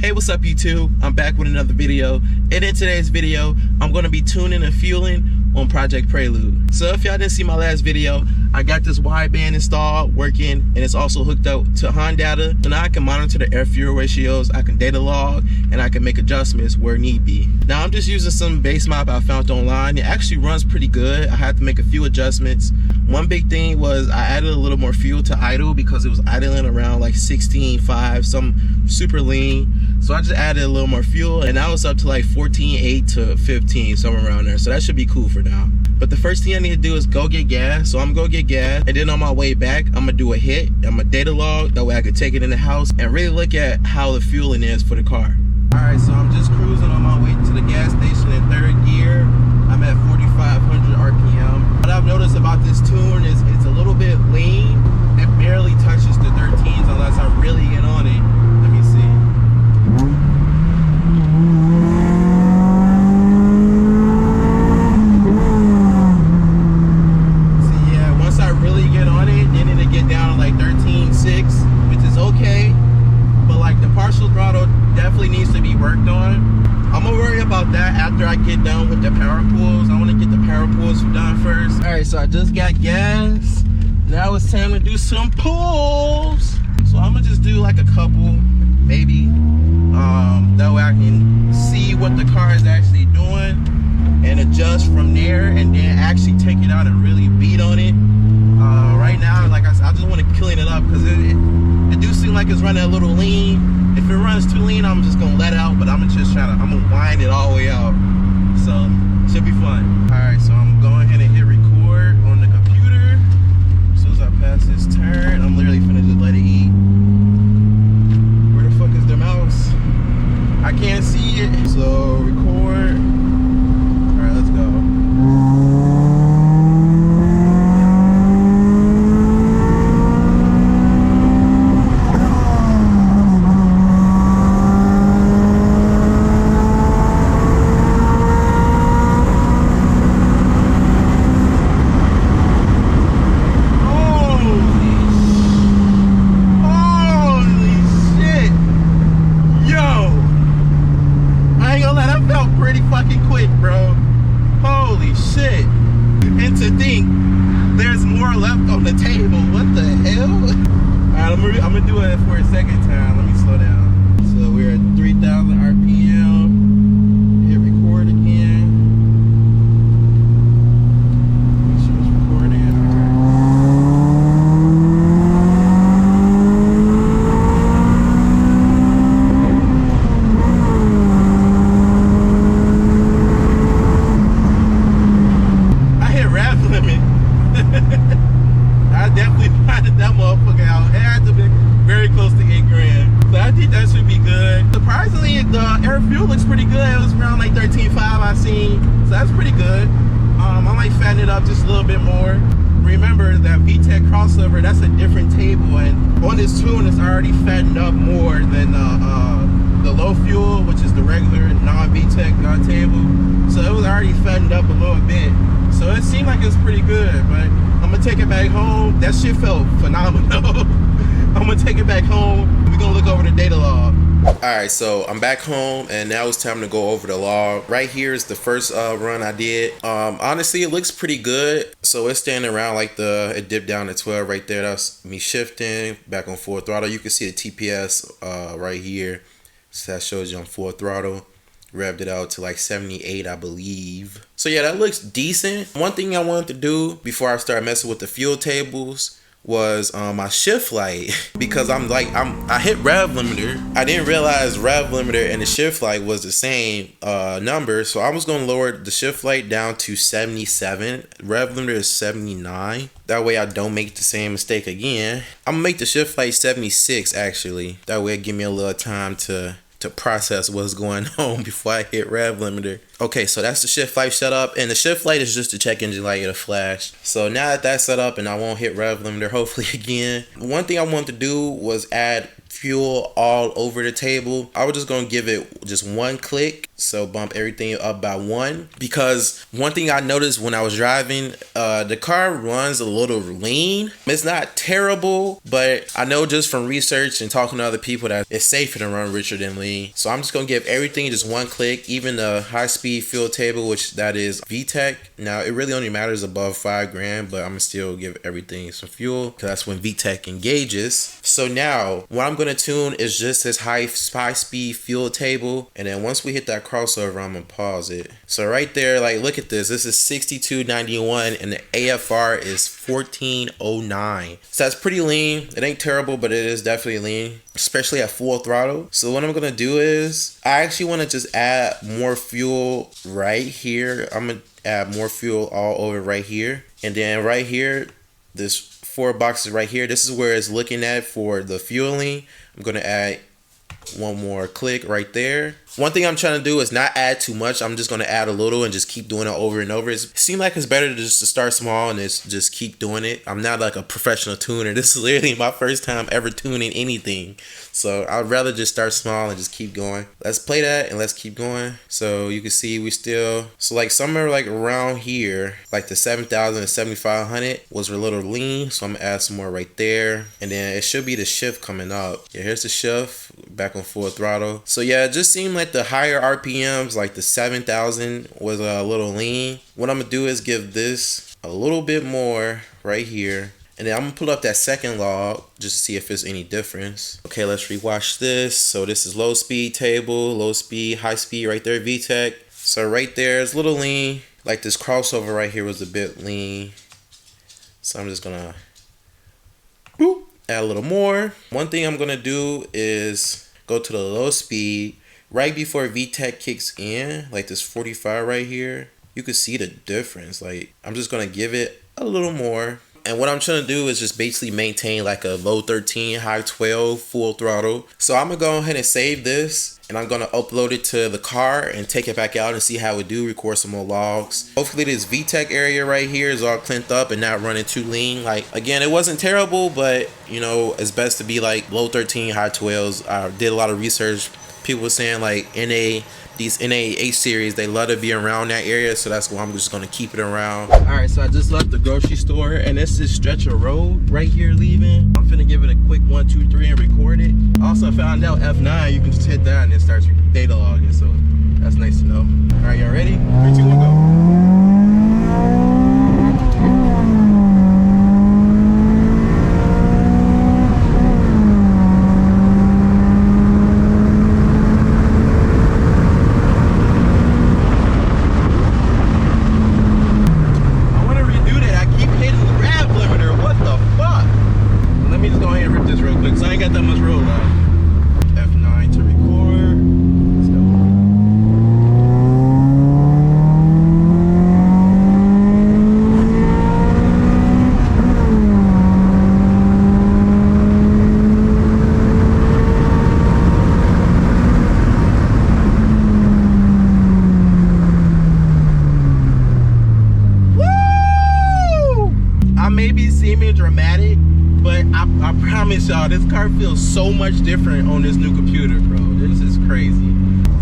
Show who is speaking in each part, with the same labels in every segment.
Speaker 1: Hey, what's up YouTube? I'm back with another video, and in today's video I'm going to be tuning and fueling on Project Prelude. So if y'all didn't see my last video, I got this wideband installed, working, and it's also hooked up to Honda. So now I can monitor the air fuel ratios, I can data log, and I can make adjustments where need be. Now I'm just using some base map I found online. It actually runs pretty good. I had to make a few adjustments. One big thing was I added a little more fuel to idle because it was idling around like 16.5, some super lean. So I just added a little more fuel, and now it's up to like 14.8 to 15, somewhere around there. So that should be cool for now. But the first thing I need to do is go get gas. So I'm gonna go get gas, and then on my way back, I'm gonna do a hit. I'm gonna data log, that way I can take it in the house and really look at how the fueling is for the car. All right, so I'm just cruising on my way to the gas station in third gear. I'm at 4,500 RPM. What I've noticed about this tune is it's a little bit lean. It barely touches the 13s unless I really get on it. Let me see. See, yeah, once I really get on it, then it'll get down to like 13.6, which is okay. But like the partial throttle definitely needs to be worked on. I'm gonna worry about that after I get done with the power pulls. I wanna get the power pulls done first. All right, so I just got gas. Now it's time to do some pulls. So I'm gonna just do like a couple, maybe. That way I can see what the car is actually doing and adjust from there, and then actually take it out and really beat on it. Right now, like I said, I just want to clean it up because it do seem like it's running a little lean. If it runs too lean, I'm just gonna let out, but I'm gonna wind it all the way out. So should be fun. All right, so I'm going ahead and hit record on the computer. As soon as I pass this turn, I'm literally finna just let it eat. Where the fuck is the mouse? I can't see it. So record. All right, let's go. Fucking quick, bro. Holy shit. And to think there's more left on the table. What the hell? Alright, I'm gonna do it for a second time. Let me slow down. So we're at 3,000 RPM. Hit record again. Make sure it's recording. I definitely finded that motherfucker out. It had to be very close to 8 grand. So I think that should be good. Surprisingly, the air fuel looks pretty good. It was around like 13.5 I seen. So that's pretty good. I might fatten it up just a little bit more. Remember that VTEC crossover, that's a different table. And on this tune, it's already fattened up more than the low fuel, which is the regular non-VTEC table. So it was already fattened up a little bit. So it seemed like it was pretty good, but I'm gonna take it back home. That shit felt phenomenal. I'm gonna take it back home. We're gonna look over the data log. All right, so I'm back home, and now it's time to go over the log. Right here is the first run I did. Honestly, it looks pretty good. So it's standing around like it dipped down to 12 right there. That's me shifting back on full throttle. You can see the TPS right here. So that shows you on full throttle. Revved it out to like 78, I believe. So yeah, that looks decent. One thing I wanted to do before I start messing with the fuel tables was my shift light, because I hit rev limiter. I didn't realize rev limiter and the shift light was the same number, so I was gonna lower the shift light down to 77. Rev limiter is 79. That way I don't make the same mistake again. I'm gonna make the shift light 76 actually. That way it give me a little time to process what's going on before I hit rev limiter. Okay, so that's the shift light set up, and the shift light is just the check engine light, it'll flash. So now that that's set up and I won't hit rev limiter hopefully again. One thing I wanted to do was add fuel all over the table. I was just gonna give it just one click So bump everything up by 1, because one thing I noticed when I was driving, the car runs a little lean. It's not terrible, but I know just from research and talking to other people that it's safer to run richer than lean. So I'm just gonna give everything just 1 click, even the high speed fuel table, which that is VTEC. Now it really only matters above 5 grand, but I'm gonna still give everything some fuel because that's when VTEC engages. So now what I'm gonna tune is just this high speed fuel table, and then once we hit that crossover, I'm gonna pause it. So right there, like, look at this. This is 6291 and the AFR is 1409. So that's pretty lean. It ain't terrible, but it is definitely lean, especially at full throttle. So what I'm gonna do is I actually want to just add more fuel right here. I'm gonna add more fuel all over right here, and then right here, this 4 boxes right here, this is where it's looking at for the fueling. I'm gonna add 1 more click right there. One thing I'm trying to do is not add too much. I'm just going to add a little and just keep doing it over and over. It seems like it's better to just start small and just keep doing it. I'm not like a professional tuner. This is literally my first time ever tuning anything. So I'd rather just start small and just keep going. Let's play that and let's keep going. So you can see we still, so like somewhere like around here, like the 7,000 and 7,500 was a little lean. So I'm going to add some more right there. And then it should be the shift coming up. Yeah, here's the shift back on full throttle. So yeah, it just seemed like the higher RPMs, like the 7,000 was a little lean. What I'm gonna do is give this a little bit more right here, and then I'm gonna pull up that second log just to see if there's any difference. Okay, let's rewatch this. So this is low speed table, low speed, high speed right there, VTEC. So right there it's a little lean. Like this crossover right here was a bit lean. So I'm just gonna boop, add a little more. One thing I'm gonna do is go to the low speed right before VTEC kicks in, like this 45 right here. You can see the difference. Like, I'm just gonna give it a little more. And what I'm trying to do is just basically maintain like a low 13, high 12, full throttle. So I'm gonna go ahead and save this, and I'm gonna upload it to the car and take it back out and see how it do, record some more logs. Hopefully this VTEC area right here is all cleaned up and not running too lean. Like, again, it wasn't terrible, but you know, it's best to be like low 13, high 12s. I did a lot of research. People were saying like these NA 8 series, they love to be around that area, so that's why I'm just gonna keep it around. All right, so I just left the grocery store, and it's this stretch of road right here leaving. I'm finna give it a quick 1, 2, 3 and record it. Also found out F9, you can just hit that and it starts data logging, so that's nice to know. All right, y'all ready? 3, 2, 1, go. Dramatic, but I promise y'all this car feels so much different on this new computer, bro. This is crazy.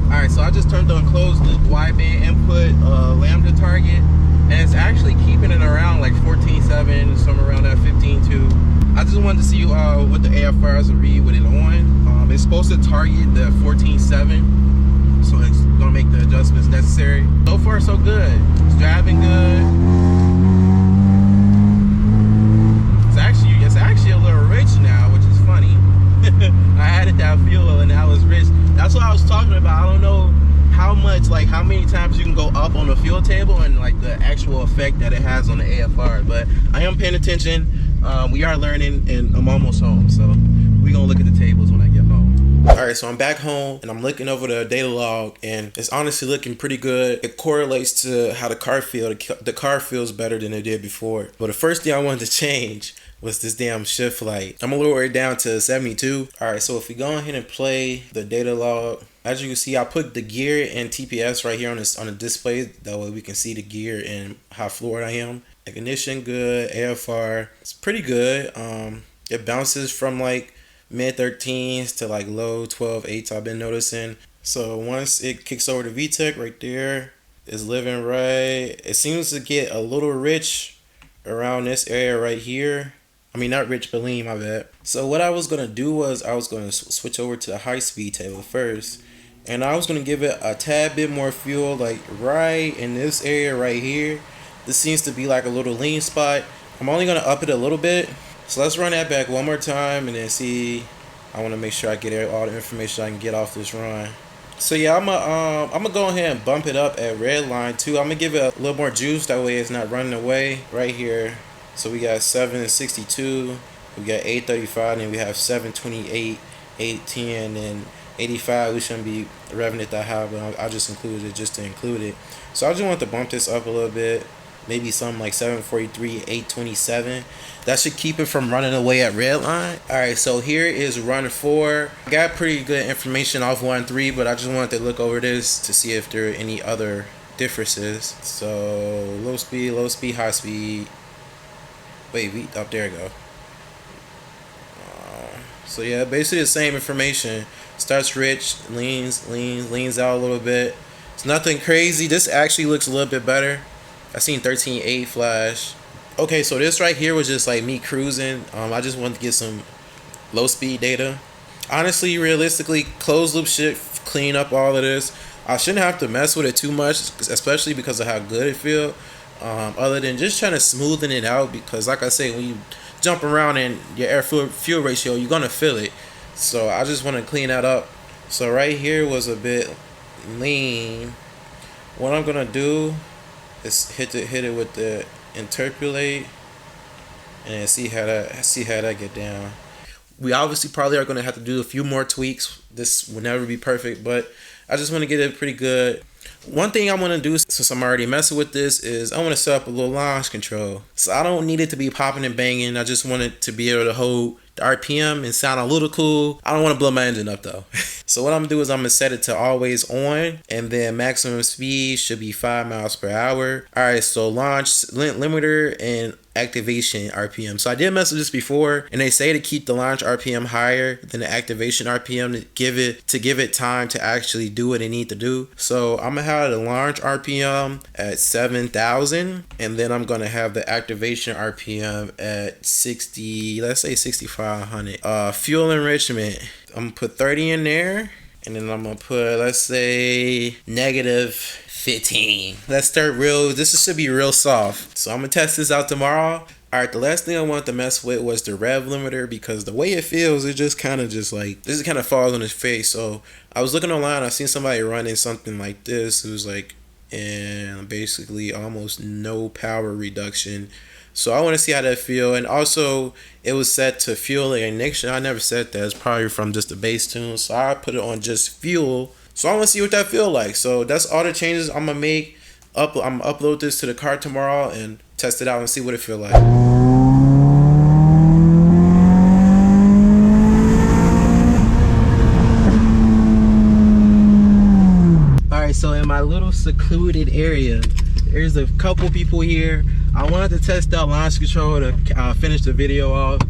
Speaker 1: All right, so I just turned on closed loop wideband input lambda target, and it's actually keeping it around like 14.7, somewhere around that 15.2. I just wanted to see what the AFRs will read with it on. It's supposed to target the 14.7, so it's gonna make the adjustments necessary. So far so good. It's driving good. It's actually a little rich now, which is funny. I added that fuel and now it's rich. That's what I was talking about. I don't know how much, like how many times you can go up on the fuel table and like the actual effect that it has on the AFR, but I am paying attention. We are learning, and I'm almost home, so we're gonna look at the tables when I get home. All right, so I'm back home and I'm looking over the data log, and it's honestly looking pretty good. It correlates to how the car feels. The car feels better than it did before. But the first thing I wanted to change was this damn shift light. I'm gonna lower it down to 72. All right, so if we go ahead and play the data log, as you can see, I put the gear and TPS right here on the display. That way we can see the gear and how floored I am. Ignition good, AFR, it's pretty good. It bounces from like
Speaker 2: mid 13s to like low 12.8s I've been noticing. So once it kicks over to VTEC right there, it's living right. It seems to get a little rich around this area right here. I mean, not rich, but lean, my bad. So what I was going to do was I was going to switch over to the high speed table first. And I was going to give it a tad bit more fuel, like right in this area right here. This seems to be like a little lean spot. I'm only going to up it a little bit. So let's run that back one more time and then see. I want to make sure I get all the information I can get off this run. So yeah, I'm gonna go ahead and bump it up at red line too. I'm gonna give it a little more juice, that way it's not running away right here. So we got 762, we got 835, and then we have 728, 810, and 85. We shouldn't be revving it that high, but I just included it just to include it. So I just want to bump this up a little bit, maybe something like 743, 827. That should keep it from running away at red line. Alright, so here is run 4. I got pretty good information off 1-3, but I just wanted to look over this to see if there are any other differences. So low speed, high speed. Wait, up there we go. So yeah, basically the same information. Starts rich, leans out a little bit. It's nothing crazy. This actually looks a little bit better. I seen 13.8 flash. Okay, so this right here was just like me cruising. I just wanted to get some low speed data. Honestly, realistically, closed loop should clean up all of this. I shouldn't have to mess with it too much, especially because of how good it feels. Other than just trying to smoothen it out, because like I say, when you jump around in your air fuel ratio, you're gonna feel it. So I just want to clean that up. So right here was a bit lean. What I'm gonna do is hit it with the interpolate and see how that get down. We obviously probably are gonna have to do a few more tweaks. This will never be perfect, but I just want to get it pretty good. One thing I want to do, since I'm already messing with this, is I want to set up a little launch control. So I don't need it to be popping and banging. I just want it to be able to hold the RPM and sound a little cool. I don't want to blow my engine up though. So what I'm gonna do is I'm gonna set it to always on, and then maximum speed should be 5 miles per hour. All right, so launch limiter and activation RPM. So I did mess with this before, and they say to keep the launch RPM higher than the activation RPM to give it time to actually do what it need to do. So I'm gonna have the launch RPM at 7,000, and then I'm gonna have the activation RPM at 60, let's say 6,500. Fuel enrichment, I'm gonna put 30 in there, and then I'm gonna put, let's say, negative 15. Let's start real. This should be real soft. So I'm gonna test this out tomorrow. All right, the last thing I wanted to mess with was the rev limiter, because the way it feels, it just kind of falls on its face. So I was looking online, I seen somebody running something like this. It was like, and basically almost no power reduction. So I want to see how that feel. And also it was set to fuel and ignition. I never set that. It's probably from just the bass tune. So I put it on just fuel. So I want to see what that feel like. So that's all the changes I'm gonna make. I'm gonna upload this to the car tomorrow and test it out and see what it feel like. Alright, so in my little secluded area, there's a couple people here. I wanted to test out launch control to finish the video off.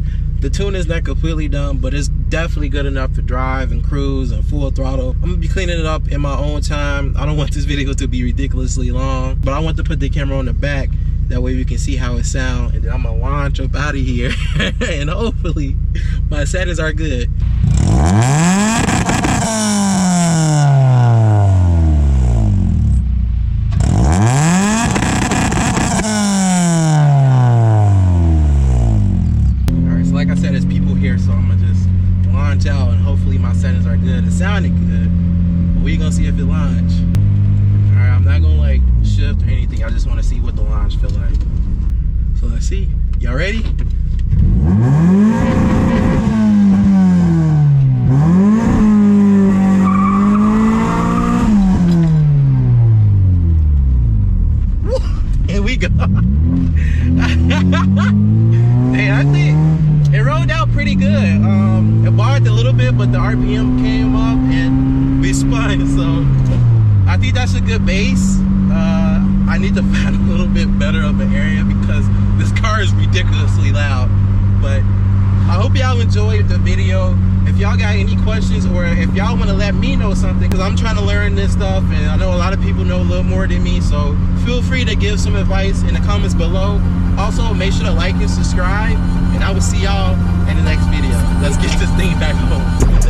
Speaker 2: The tune is not completely done, but it's definitely good enough to drive and cruise and full throttle. I'm gonna be cleaning it up in my own time. I don't want this video to be ridiculously long, but I want to put the camera on the back. That way we can see how it sounds. And then I'm gonna launch up out of here. And hopefully my settings are good. Out and hopefully my settings are good. It sounded good, but we're gonna see if it launch. All right, I'm not gonna like shift or anything. I just want to see what the launch feel like. So let's see. Y'all ready? Here we go. Hey, I think it rolled out pretty good. It barred a little bit, but the RPM came up and we spun. So I think that's a good base. I need to find a little bit better of an area because this car is ridiculously loud. But I hope y'all enjoyed the video. If y'all got any questions, or if y'all want to let me know something, because I'm trying to learn this stuff and I know a lot of people know a little more than me, so feel free to give some advice in the comments below. Also, make sure to like and subscribe, and I will see y'all in the next video. Let's get this thing back home.